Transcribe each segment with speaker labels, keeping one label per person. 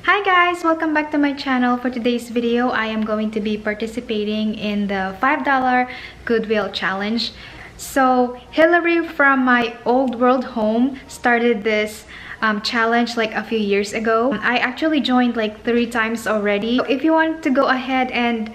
Speaker 1: Hi guys, welcome back to my channel. For today's video, I am going to be participating in the $5 Goodwill challenge. So Hillary from my old world home started this challenge like a few years ago. I actually joined like 3 times already. So if you want to go ahead and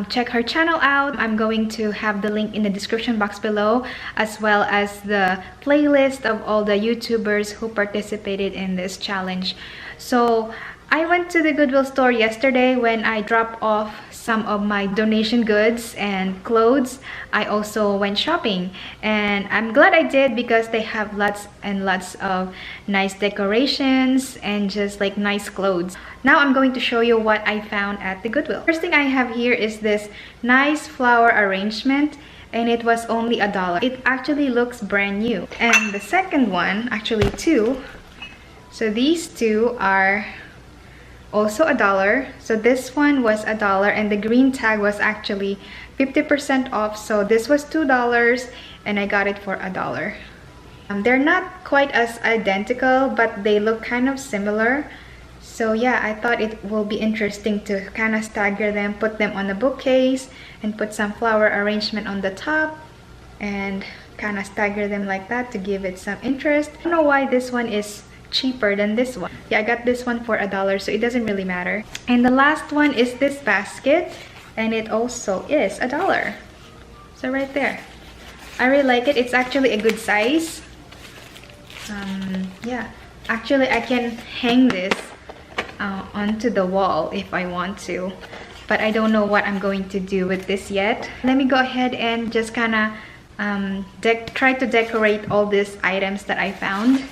Speaker 1: check her channel out, I'm going to have the link in the description box below, as well as the playlist of all the YouTubers who participated in this challenge. So I went to the Goodwill store yesterday when I dropped off some of my donation goods and clothes. I also went shopping, and I'm glad I did because they have lots and lots of nice decorations and just like nice clothes. Now I'm going to show you what I found at the Goodwill. First thing I have here is this nice flower arrangement, and it was only $1. It actually looks brand new. And the second one, actually two. So these two are also $1. So this one was $1, and the green tag was actually 50% off. So this was $2 and I got it for $1. They're not quite as identical, but they look kind of similar. So yeah, I thought it will be interesting to kind of stagger them, put them on a bookcase, and put some flower arrangement on the top, and kind of stagger them like that to give it some interest. I don't know why this one is cheaper than this one. Yeah, I got this one for $1, so it doesn't really matter. And the last one is this basket, and it also is $1. So right there, I really like it. It's actually a good size. Yeah, actually I can hang this onto the wall if I want to, but I don't know what I'm going to do with this yet. Let me go ahead and just kind of try to decorate all these items that I found.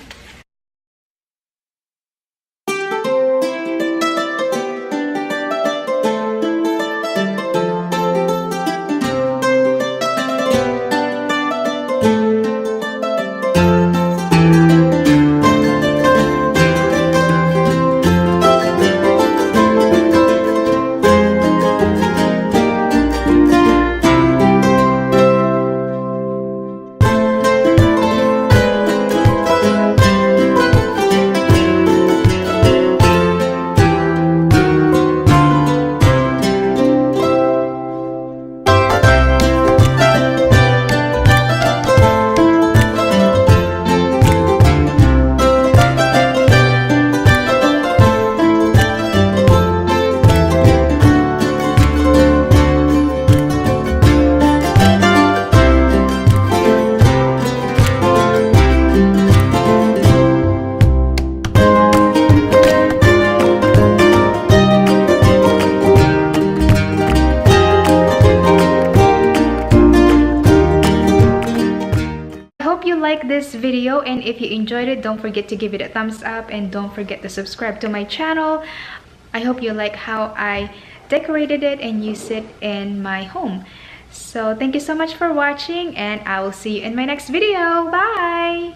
Speaker 1: Like this video, and if you enjoyed it, don't forget to give it a thumbs up, and don't forget to subscribe to my channel. I hope you like how I decorated it and use it in my home. So thank you so much for watching, and I will see you in my next video. Bye.